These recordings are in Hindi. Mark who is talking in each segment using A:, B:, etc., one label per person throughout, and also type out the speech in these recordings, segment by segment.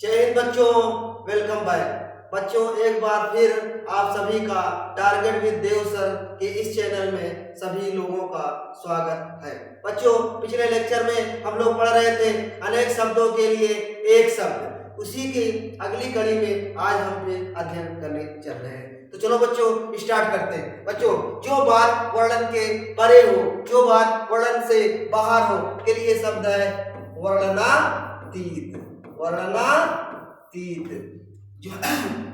A: जय हिंद बच्चों, वेलकम बैक। बच्चों, एक बार फिर आप सभी का टारगेट विद देव सर के इस चैनल में सभी लोगों का स्वागत है। बच्चों, पिछले लेक्चर में हम लोग पढ़ रहे थे अनेक शब्दों के लिए एक शब्द। उसी की अगली कड़ी में आज हम फिर अध्ययन करने चल रहे हैं। तो चलो बच्चों स्टार्ट करते हैं। बच्चों, जो बात वर्णन के परे हो, जो बात वर्णन से बाहर हो के लिए शब्द है वर्णनातीत। वर्णनातीत जो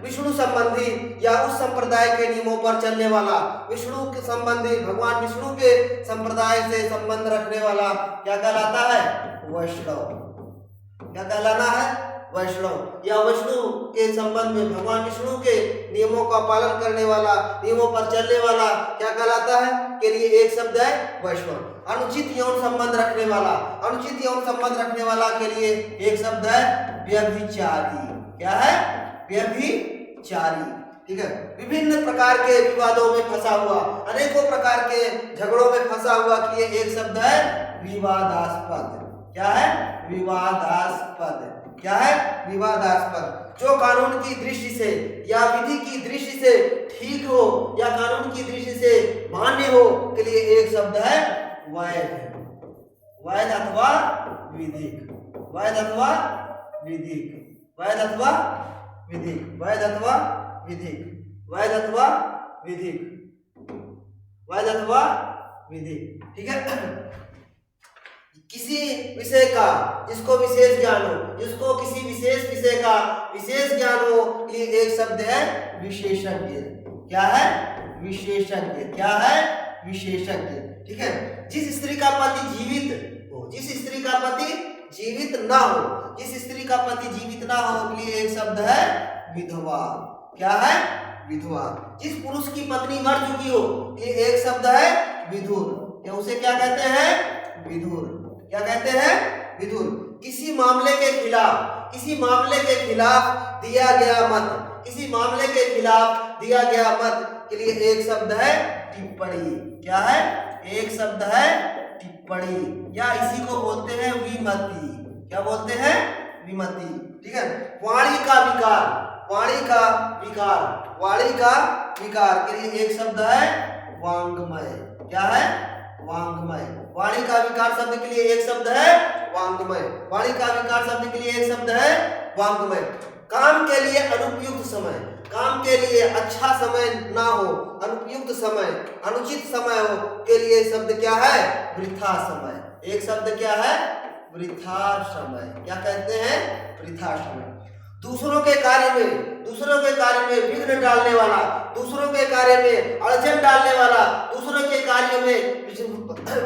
A: विष्णु संबंधी या उस संप्रदाय के नियमों पर चलने वाला, विष्णु के संबंधी भगवान विष्णु के संप्रदाय से संबंध रखने वाला क्या कहलाता है? वैष्णव। क्या कहलाना है? वैष्णव। या विष्णु के संबंध में भगवान विष्णु के नियमों का पालन करने वाला, नियमों पर चलने वाला क्या कहलाता है? के लिए एक शब्द है वैष्णव। अनुचित यौन संबंध रखने वाला, अनुचित यौन संबंध रखने वाला के लिए एक शब्द है व्यभिचारी। क्या है? व्यभिचारी। ठीक है। विभिन्न प्रकार के विवादों में फंसा हुआ, अनेकों प्रकार के झगड़ों में फंसा हुआ के लिए एक शब्द है विवादास्पद। क्या है? विवादास्पद। क्या है? विवादास्पद। जो कानून की दृष्टि से या विधि की दृष्टि से ठीक हो या कानून की दृष्टि से मान्य हो के लिए एक शब्द है वैध। वैध अथवा विधिक। वैध अथवा विधिक। वैध अथवा विधिक। वैध अथवा विधिक। वैध अथवा विधिक। वैध अथवा विधिक। ठीक है। किसी विषय का जिसको विशेष ज्ञान हो, जिसको किसी विशेष विषय का विशेष ज्ञान हो, ये एक शब्द है विशेषज्ञ। क्या है? विशेषज्ञ। क्या है? विशेषज्ञ। ठीक है। जिस स्त्री का पति जीवित हो, जिस स्त्री का पति जीवित ना हो, जिस स्त्री का पति जीवित ना हो के लिए एक शब्द है विधवा। क्या है? विधवा। जिस पुरुष की पत्नी मर चुकी हो, ये एक शब्द है विधुर। या उसे क्या कहते हैं? विधुर। क्या कहते हैं? विधुर। किसी मामले के खिलाफ, किसी मामले के खिलाफ दिया गया मत, किसी मामले के खिलाफ दिया गया मत के लिए एक शब्द है टिप्पणी। क्या है? एक शब्द है टिप्पणी। या इसी को बोलते हैं विमति। क्या बोलते हैं? विमति। ठीक है। वाणी का विकार, वाणी का विकार, वाणी का विकार के लिए एक शब्द है वांग्मय। क्या है? वांग्मय। वाणी का विकार शब्द के लिए एक शब्द है वांग्मय। वाणी का विकार शब्द के लिए एक शब्द है वांग्मय। काम के लिए अनुपयुक्त समय, काम के लिए अच्छा समय ना हो, अनुपयुक्त समय, अनुचित समय हो के लिए शब्द क्या है? वृथा समय। एक शब्द क्या है? वृथा समय। क्या कहते हैं? वृथा समय। दूसरों के कार्य में, दूसरों के कार्य में विघ्न डालने वाला, दूसरों के कार्य में अड़चन डालने वाला, दूसरों के कार्य में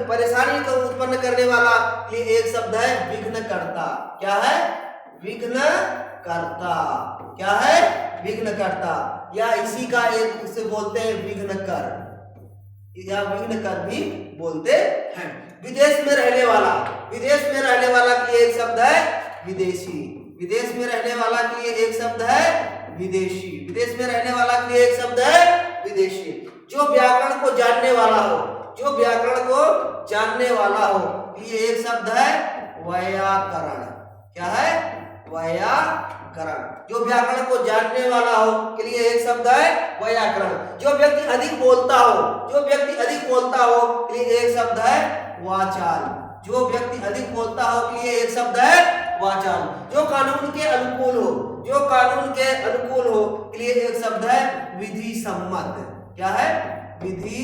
A: परेशानी को उत्पन्न करने वाला ये एक शब्द है विघ्नकर्ता। क्या है? विघ्नकर्ता। क्या है? विघ्नकर्ता। या इसी का एक से बोलते हैं विघ्नकर, या विघ्नकर भी बोलते हैं। विदेश में रहने वाला, विदेश में रहने वाला के लिए एक शब्द है विदेशी। विदेश में रहने वाला के लिए एक शब्द है विदेशी। विदेश में रहने वाला के लिए एक शब्द है विदेशी। जो व्याकरण को जानने वाला हो, जो व्याकरण को जानने वाला हो, ये एक शब्द है व्याकरण। क्या है? व्याकरण। जो व्याकरण को जानने वाला हो के लिए एक शब्द है व्याकरण। जो व्यक्ति अधिक बोलता हो, जो व्यक्ति अधिक बोलता हो के लिए एक शब्द है वाचाल। जो व्यक्ति अधिक बोलता हो के लिए एक शब्द है वाचाल। जो कानून के अनुकूल हो, जो कानून के अनुकूल हो के लिए एक शब्द है विधि सम्मत। क्या है? विधि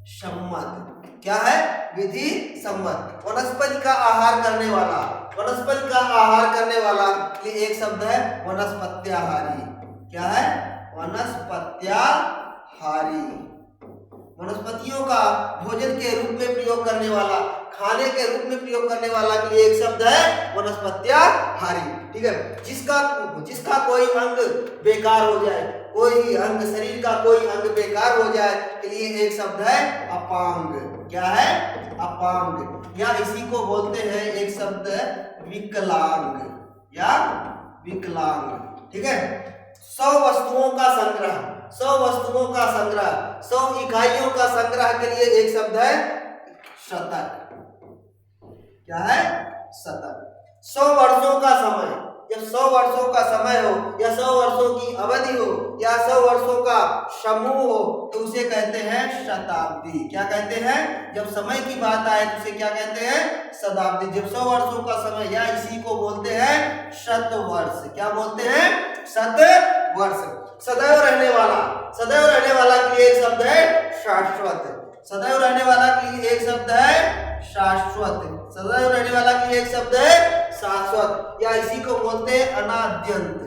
A: सम्मत। क्या है? विधि सम्मत। वनस्पति का आहार करने वाला, वनस्पति का आहार करने वाला के लिए एक शब्द है वनस्पत्याहारी। क्या है? वनस्पत्याहारी। वनस्पतियों का भोजन के रूप में प्रयोग करने वाला, खाने के रूप में प्रयोग करने वाला के लिए एक शब्द है वनस्पत्याहारी। ठीक है। जिसका कोई अंग बेकार हो जाए, कोई अंग, शरीर का कोई अंग बेकार हो जाए के लिए एक शब्द है अपांग। क्या है? अपांग। या इसी को बोलते हैं एक शब्द विकलांग। या विकलांग। ठीक है। 100 वस्तुओं का संग्रह, 100 वस्तुओं का संग्रह, 100 इकाइयों का संग्रह के लिए एक शब्द है शतक। क्या है? शतक। 100 वर्षों का समय, जब 100 वर्षों का समय हो या 100 वर्षों की अवधि हो या 100 वर्षों का समूह हो तो उसे कहते हैं शताब्दी। क्या कहते हैं? जब समय की बात आए तो उसे क्या कहते हैं? शताब्दी। जब 100 वर्षों का समय या इसी को बोलते हैं शतवर्ष। क्या बोलते हैं? शतवर्ष। सदैव रहने वाला, सदैव रहने वाला के लिए एक शब्द है शाश्वत। सदैव रहने वाला के लिए एक शब्द है शाश्वत। सदैव रहने वाला के लिए एक शब्द है शाश्वत, या इसी को बोलते हैं अनाद्यंत।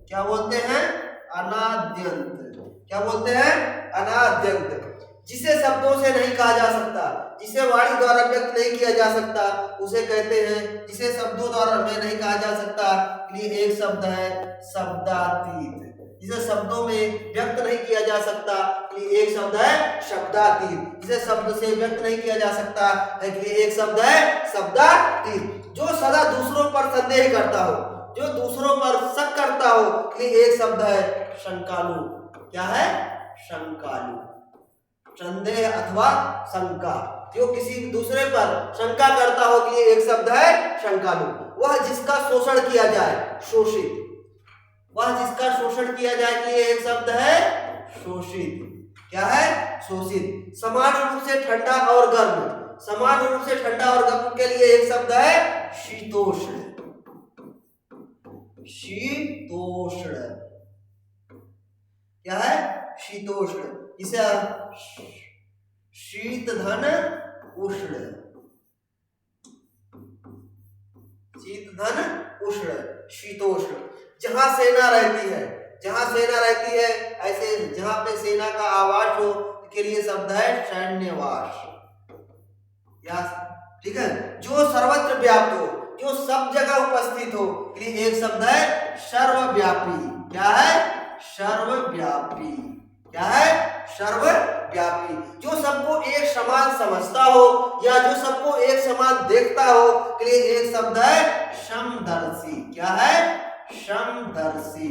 A: क्या बोलते हैं? अनाद्यंत। क्या बोलते हैं? अनाद्यंत। जिसे शब्दों से नहीं कहा जा सकता, जिसे वाणी द्वारा व्यक्त नहीं किया जा सकता, उसे कहते हैं, जिसे शब्दों द्वारा में नहीं कहा जा सकता के लिए एक शब्द है शब्दातीत। जिसे शब्दों में व्यक्त नहीं किया जा सकता के लिए एक शब्द है शब्दातीत। जिसे शब्द से व्यक्त नहीं किया जा सकता है के लिए एक शब्द है शब्दातीत। जो सदा दूसरों पर संदेह करता हो, जो दूसरों पर शक करता हो के लिए एक शब्द है शंकालु। क्या है? शंकालु। संदेह अथवा शंका, जो किसी दूसरे पर शंका करता हो कि एक शब्द है शंकालु। वह जिसका शोषण किया जाए, शोषित। वह जिसका शोषण किया जाए कि एक शब्द है शोषित। क्या है? शोषित। समान रूप से ठंडा और गर्म, समान रूप से ठंडा और गर्म के लिए एक शब्द है शीतोष्ण। शीतोष्ण। क्या है? शीतोष्ण। इसे शीत धन उष्ण, शीत धन उष्ण, शीतोष्ण। जहां सेना रहती है, जहां सेना रहती है, ऐसे जहां पे सेना का आवास हो के लिए शब्द है सैन्यवास। या ठीक है? जो सर्वत्र व्याप्त हो, जो सब जगह उपस्थित हो के लिए एक शब्द है सर्वव्यापी। क्या है? सर्वव्यापी। क्या है? सर्वव्यापी। जो सबको एक समान समझता हो या जो सबको एक समान देखता हो के लिए एक शब्द है समदर्शी। क्या है? समदर्शी।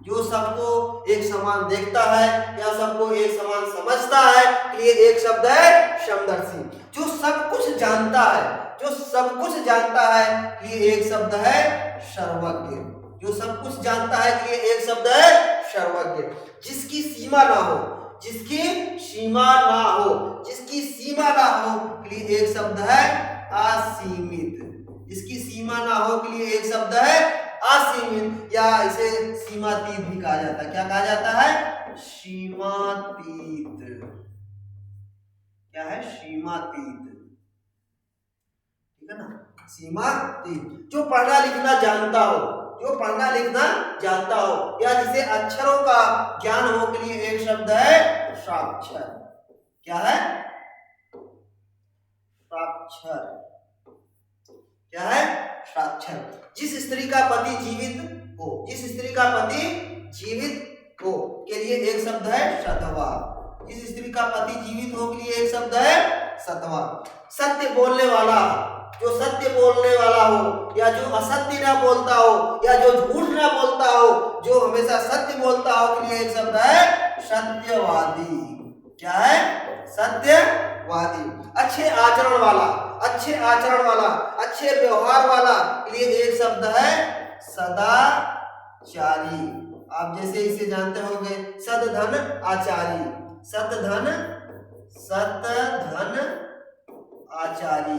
A: जो सबको एक समान देखता है या सबको एक समान समझता है के लिए एक शब्द है समदर्शी। जो सब कुछ जानता है, जो सब कुछ जानता है के लिए एक शब्द है सर्वज्ञ। जो सब कुछ जानता है के लिए एक शब्द है सर्वज्ञ। जिसकी सीमा ना हो, जिसकी सीमा ना हो, जिसकी सीमा ना हो के लिए एक शब्द है असीमित। जिसकी सीमा ना हो के लिए एक शब्द है असीमित, या इसे सीमातीत भी कहा जाता है। क्या कहा जाता है? सीमातीत। क्या है? सीमातीत। ठीक है ना? सीमातीत। जो पढ़ना लिखना जानता हो, जो पढ़ना लिखना जानता हो या जिसे अक्षरों का ज्ञान हो के लिए एक शब्द है साक्षर। क्या है? साक्षर। क्या है? साक्षर। जिस स्त्री का पति जीवित हो, जिस स्त्री का पति जीवित हो के लिए एक शब्द है सतवा। जिस स्त्री का पति जीवित हो के लिए एक शब्द है सतवा। सत्य बोलने वाला, जो सत्य बोलने वाला हो या जो असत्य ना बोलता हो या जो झूठ ना बोलता हो, जो हमेशा सत्य बोलता हो के लिए एक शब्द है सत्यवादी। क्या है? सत्यवादी। अच्छे आचरण वाला, अच्छे आचरण वाला, अच्छे व्यवहार वाला के लिए एक शब्द है सदाचारी। आप जैसे इसे जानते होंगे सतधन आचारी। सतधन, सतधन आचारी।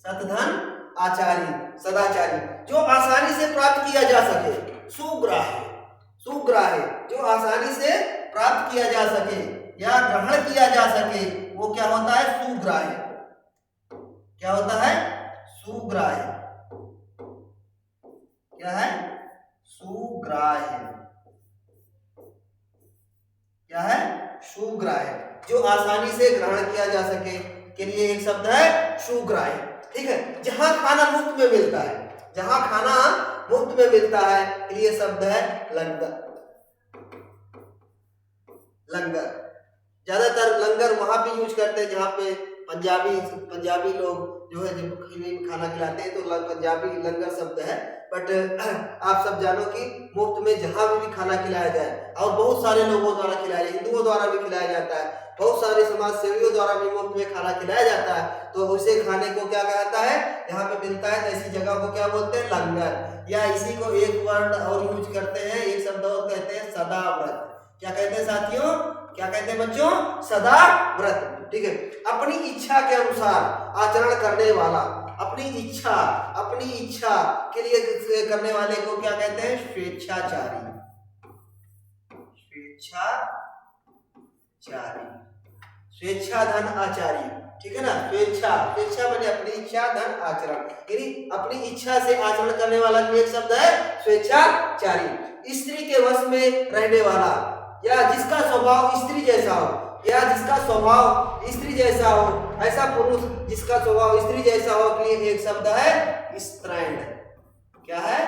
A: सतधन आचारी, सदाचारी। जो आसानी से प्राप्त किया जा सके, सुग्राह्य। सुग्राह्य, जो आसानी से प्राप्त किया जा सके या ग्रहण किया जा सके, वो क्या होता है? सुग्राह्य। क्या होता है? सुग्राह्य। क्या है? सुग्राह्य। क्या है? सुग्राह्य। जो आसानी से ग्रहण किया जा सके के लिए एक शब्द है सुग्राह्य। ठीक है? जहां खाना मुफ्त में मिलता है, जहां खाना मुफ्त में मिलता है के लिए शब्द है लंगर। लंगर। ज्यादातर लंगर वहां पे यूज करते हैं जहां पे पंजाबी लोग जो है जब खाना खिलाते हैं तो पंजाबी लंगर शब्द है। बट आप सब जानो कि मुफ्त में जहां भी खाना खिलाया जाए और बहुत सारे लोगों द्वारा खिलाया जाए, हिंदुओं द्वारा भी खिलाया जाता है, बहुत सारे समाज सेवियों द्वारा भी मुफ्त में खाना खिलाया जाता है, तो उसे खाने को क्या कहता है, यहाँ पे मिलता है तो ऐसी जगह को क्या बोलते हैं, लंगर। या इसी को एक वर्ड और यूज करते हैं, एक शब्द और कहते हैं सदाव्रत। क्या कहते हैं साथियों, क्या कहते हैं बच्चों, सदाव्रत। ठीक है, अपनी इच्छा के अनुसार आचरण करने वाला, अपनी इच्छा के लिए करने वाले को क्या कहते हैं, स्वेच्छाचारी। स्वेच्छाधन आचारी, ठीक है ना। स्वेच्छा माने अपनी इच्छा, धन आचरण, यानी अपनी इच्छा से आचरण करने वाला एक शब्द है स्वेच्छाचारी। स्त्री के वश में रहने वाला, या जिसका स्वभाव स्त्री जैसा हो, या जिसका स्वभाव स्त्री जैसा हो, ऐसा पुरुष जिसका स्वभाव स्त्री जैसा हो के लिए एक शब्द है स्त्रैण। क्या है,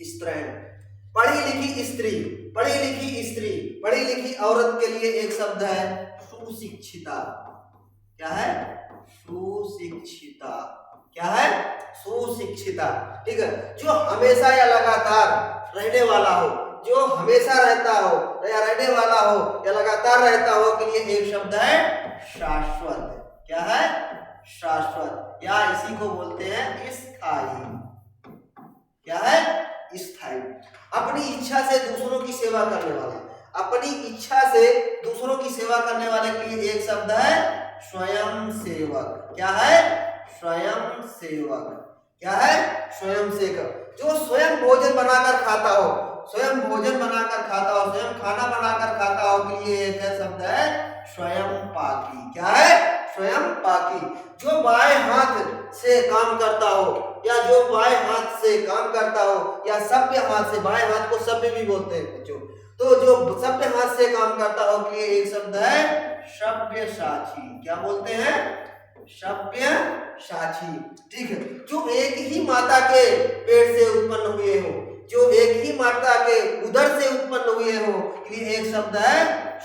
A: स्त्रैण। पढ़ी लिखी औरत के लिए एक शब्द है सुशिक्षिता। क्या है, सुशिक्षिता। क्या है, सुशिक्षिता। ठीक है, जो हमेशा या लगातार रहने वाला हो, जो हमेशा रहता हो या रहने वाला हो या लगातार रहता हो के लिए एक शब्द है शाश्वत। क्या है, शाश्वत, या इसी को बोलते हैं स्थायी। क्या है, स्थायी। अपनी इच्छा से दूसरों की सेवा करने वाला, अपनी इच्छा से दूसरों की सेवा करने वाले के लिए एक शब्द है स्वयं सेवक। क्या है, स्वयं सेवक। क्या है, स्वयं सेवक। जो स्वयं भोजन बनाकर खाता हो, स्वयं खाना बनाकर खाता हो के लिए एक शब्द है स्वयं पाकी। क्या है, स्वयं पाकी। जो बाएं हाथ से काम करता हो, या जो बाएं हाथ से काम करता हो, या सभ्य हाथ से, बाएं हाथ को सभ्य भी बोलते हैं बच्चों, तो जो सभ्य हाथ से काम करता हो के लिए एक शब्द है सभ्यसाची। क्या बोलते हैं, सभ्यसाची। ठीक है, जो एक ही माता के पेट से उत्पन्न हुए हो, जो एक ही माता के उदर से उत्पन्न हुए हो के लिए एक शब्द है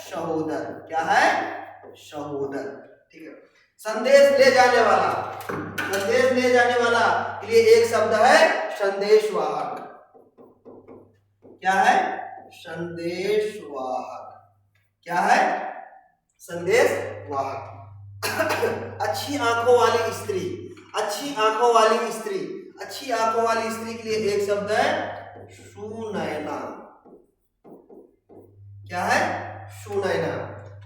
A: सहोदर। क्या है, सहोदर। ठीक है, संदेश ले जाने वाला के लिए एक शब्द है संदेशवाहक। क्या है, संदेशवाहक। क्या है, संदेशवाहक। अच्छी आंखों वाली स्त्री के लिए एक शब्द है सुनैना। क्या है, सुनैना।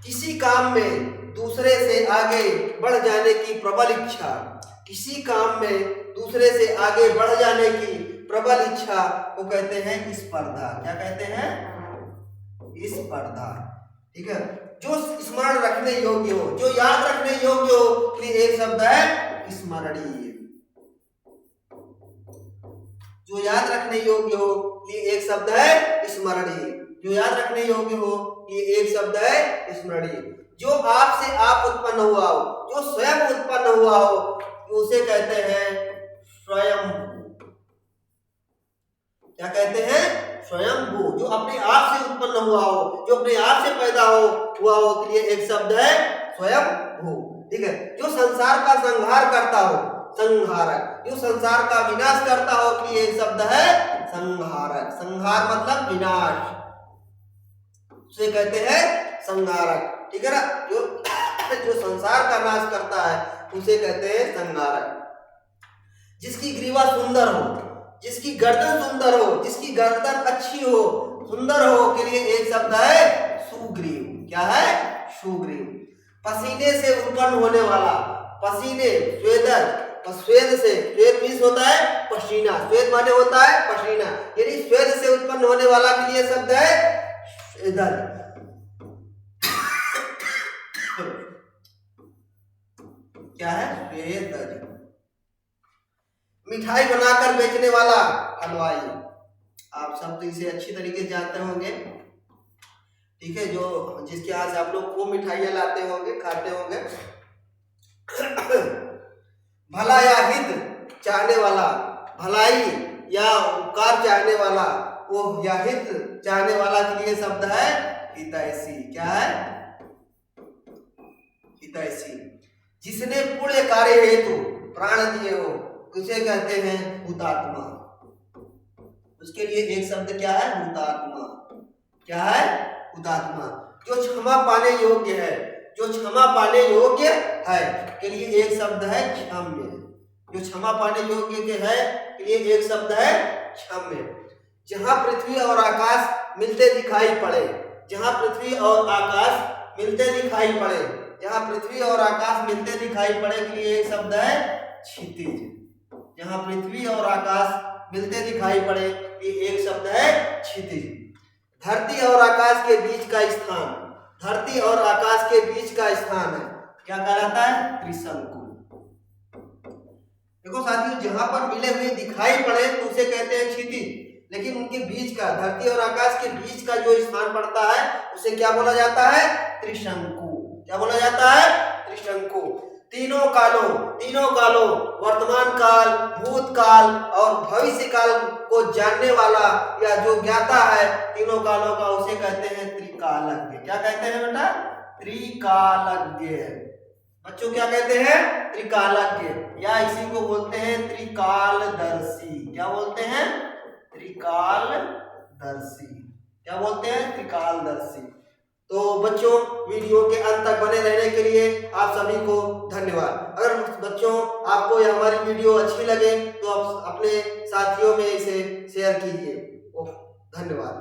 A: किसी काम में दूसरे से आगे बढ़ जाने की प्रबल इच्छा, किसी काम में दूसरे से आगे बढ़ जाने की प्रबल इच्छा को कहते हैं स्पर्धा। क्या कहते हैं, स्पर्धा। ठीक है, जो स्मरण रखने योग्य हो, जो याद रखने योग्य हो के लिए एक शब्द है स्मरणीय। जो याद रखने योग्य हो के लिए एक शब्द है स्मरणीय। जो याद रखने योग्य हो ये एक शब्द है स्मरणीय। जो आप से आप उत्पन्न हुआ हो, जो स्वयं उत्पन्न हुआ हो, उसे कहते हैं स्वयंभू। क्या कहते हैं, स्वयंभू। जो अपने आप से उत्पन्न हुआ हो, जो अपने आप से पैदा हुआ हो के लिए एक शब्द है स्वयंभू। ठीक है, जो संसार का संहार करता हो, संहारक। जो संसार का विनाश करता हो के लिए एक शब्द है संहारक। संहार मतलब विनाश, उसे कहते हैं संहारक। ठीक है ना, जो संसार का नाश करता है उसे कहते हैं संहारक। जिसकी ग्रीवा सुंदर हो, जिसकी गर्दन सुंदर हो, जिसकी गर्दन अच्छी हो, सुंदर हो के लिए एक शब्द है सुग्रीव। क्या है, सुग्रीव। पसीने से उत्पन्न होने वाला, पसीने, स्वेदज, स्वेद से, स्वेद मीन्स होता है पसीना, स्वेद माने होता है पसीना, यानी स्वेद से उत्पन्न होने वाला के लिए शब्द है स्वेदज। क्या है, स्वेदज। मिठाई बनाकर बेचने वाला हलवाई, आप सब तो इसे अच्छी तरीके से जानते होंगे। ठीक है, जो जिसके यहाँ से आप लोग को मिठाइयाँ लाते होंगे, खाते होंगे। भला या हित चाहने वाला, भलाई या उपकार चाहने वाला, वो या हित चाहने वाला के लिए शब्द है हितैषी। क्या है, हितैषी। जिसने पुण्य कार्य हेतु प्राण दिए हो उसे कहते हैं हुतात्मा। उसके लिए एक शब्द क्या है, हुतात्मा। क्या है, हुतात्मा। जो क्षमा पाने योग्य है, जो क्षमा पाने योग्य है के लिए एक शब्द है क्षम्य। जो क्षमा पाने योग्य के है के लिए एक शब्द है क्षम्य। जहां पृथ्वी और आकाश मिलते दिखाई पड़े, जहां पृथ्वी और आकाश मिलते दिखाई पड़े, जहां पृथ्वी और आकाश मिलते दिखाई पड़े के लिए एक शब्द है क्षितिज। जहां पृथ्वी और आकाश मिलते दिखाई पड़े ये एक शब्द है क्षितिज। धरती और आकाश के बीच का स्थान, धरती और आकाश के बीच का स्थान है क्या कहलाता है? त्रिशंकु। देखो साथियों, जहां पर मिले हुए दिखाई पड़े तो उसे कहते हैं क्षितिज, लेकिन उनके बीच का, धरती और आकाश के बीच का जो स्थान पड़ता है उसे क्या बोला जाता है? त्रिशंकु। क्या बोला जाता है? त्रिशंकु। तीनों कालों वर्तमान काल, भूतकाल और भविष्य काल को जानने वाला या जो ज्ञाता है तीनों कालों का, उसे कहते हैं त्रिकालज्ञ। क्या कहते हैं बेटा? त्रिकालज्ञ। बच्चों क्या कहते हैं? त्रिकालज्ञ, या इसी को बोलते हैं त्रिकालदर्शी। क्या बोलते हैं? त्रिकालदर्शी। क्या बोलते हैं? त्रिकालदर्शी। तो बच्चों, वीडियो के अंत तक बने रहने के लिए आप सभी को धन्यवाद। अगर बच्चों आपको यह हमारी वीडियो अच्छी लगे तो आप अपने साथियों में इसे शेयर कीजिए। धन्यवाद।